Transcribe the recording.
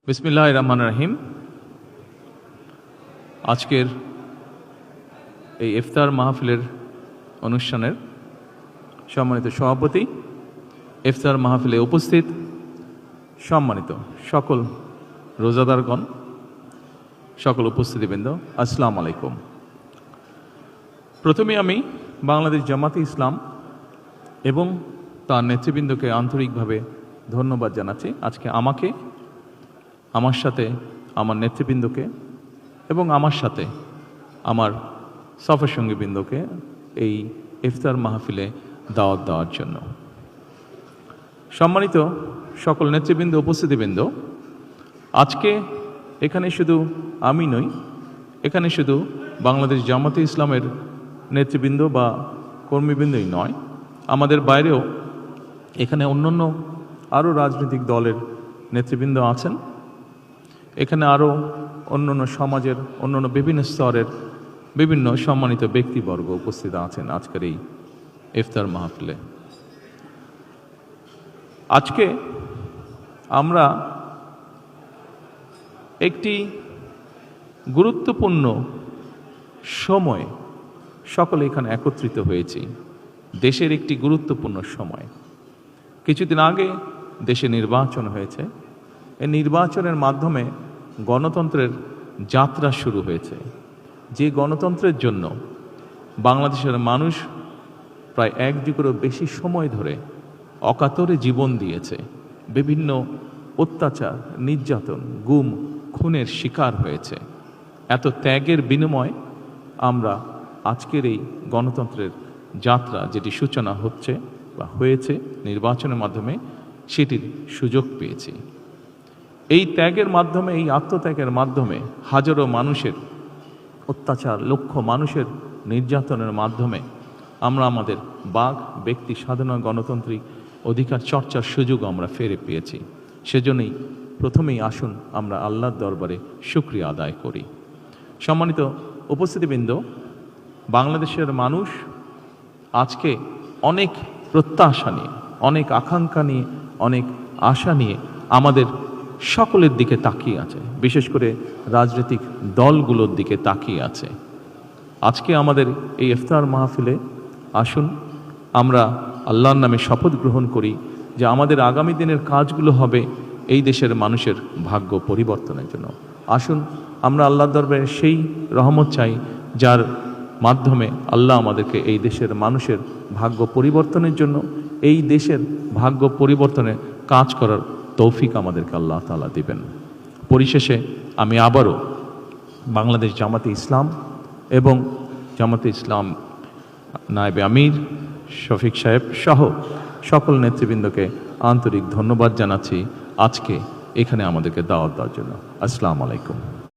বিসমিল্লাহির রহমানির রহিম। আজকের এই ইফতার মাহফিলের অনুষ্ঠানের সম্মানিত সভাপতি, ইফতার মাহফিলে উপস্থিত সম্মানিত সকল রোজাদারগণ, সকল উপস্থিতিবৃন্দ, আসসালামু আলাইকুম। প্রথমে আমি বাংলাদেশ জামাতে ইসলাম এবং তার নেতৃবৃন্দকে আন্তরিকভাবে ধন্যবাদ জানাচ্ছি। আজকে আমাকে, আমার সাথে আমার নেতৃবৃন্দকে এবং আমার সাথে আমার সফর সঙ্গীবৃন্দকে এই ইফতার মাহফিলে দাওয়াত দেওয়ার জন্য। সম্মানিত সকল নেতৃবৃন্দ, উপস্থিতিবৃন্দ, আজকে এখানে শুধু আমি নই, এখানে শুধু বাংলাদেশ জামাতে ইসলামের নেতৃবৃন্দ বা কর্মীবৃন্দই নয়, আমাদের বাইরেও এখানে অন্যান্য আরও রাজনৈতিক দলের নেতৃবৃন্দ আছেন। এখানে আরও অন্যান্য সমাজের অন্যান্য বিভিন্ন স্তরের বিভিন্ন সম্মানিত ব্যক্তিবর্গ উপস্থিত আছেন আজকের এই ইফতার মাহফিলে। আজকে আমরা একটি গুরুত্বপূর্ণ সময়ে সকলে এখানে একত্রিত হয়েছি। দেশের একটি গুরুত্বপূর্ণ সময়। কিছুদিন আগে দেশে নির্বাচন হয়েছে। এই নির্বাচনের মাধ্যমে গণতন্ত্রের যাত্রা শুরু হয়েছে। যে গণতন্ত্রের জন্য বাংলাদেশের মানুষ প্রায় এক যুগেরও বেশি সময় ধরে অকাতরে জীবন দিয়েছে, বিভিন্ন অত্যাচার, নির্যাতন, গুম, খুনের শিকার হয়েছে। এত ত্যাগের বিনিময়ে আমরা আজকের এই গণতন্ত্রের যাত্রা, যেটি সূচনা হচ্ছে বা হয়েছে নির্বাচনের মাধ্যমে, সেটির সুযোগ পেয়েছি। এই ত্যাগের মাধ্যমে, এই আত্মত্যাগের মাধ্যমে, হাজারো মানুষের অত্যাচার, লক্ষ মানুষের নির্যাতনের মাধ্যমে আমরা আমাদের বাক, ব্যক্তি স্বাধীনতা, গণতান্ত্রিক অধিকার চর্চার সুযোগ আমরা ফিরে পেয়েছি। সেজন্যই প্রথমেই আসুন আমরা আল্লাহর দরবারে শুকরিয়া আদায় করি। সম্মানিত উপস্থিতিবৃন্দ, বাংলাদেশের মানুষ আজকে অনেক প্রত্যাশা নিয়ে, অনেক আকাঙ্ক্ষা নিয়ে, অনেক আশা নিয়ে আমাদের সকলের দিকে তাকিয়ে আছে, বিশেষ করে রাজনৈতিক দলগুলোর দিকে তাকিয়ে আছে। আজকে আমাদের এই ইফতার মাহফিলে আসুন আমরা আল্লাহর নামে শপথ গ্রহণ করি যে আমাদের আগামী দিনের কাজগুলো হবে এই দেশের মানুষের ভাগ্য পরিবর্তনের জন্য। আসুন আমরা আল্লাহর দরবারে সেই রহমত চাই যার মাধ্যমে আল্লাহ আমাদেরকে এই দেশের মানুষের ভাগ্য পরিবর্তনের জন্য, এই দেশের ভাগ্য পরিবর্তনে কাজ করার তৌফিক আমাদেরকে আল্লাহ তাআলা দিবেন। পরিশেষে আমি আবারও বাংলাদেশ জামাতে ইসলাম এবং জামাতে ইসলাম নায়েবে আমির শফিক সাহেব সহ সকল নেতৃবৃন্দকে আন্তরিক ধন্যবাদ জানাচ্ছি আজকে এখানে আমাদেরকে দাওয়াত দেওয়ার জন্য। আসসালামু আলাইকুম।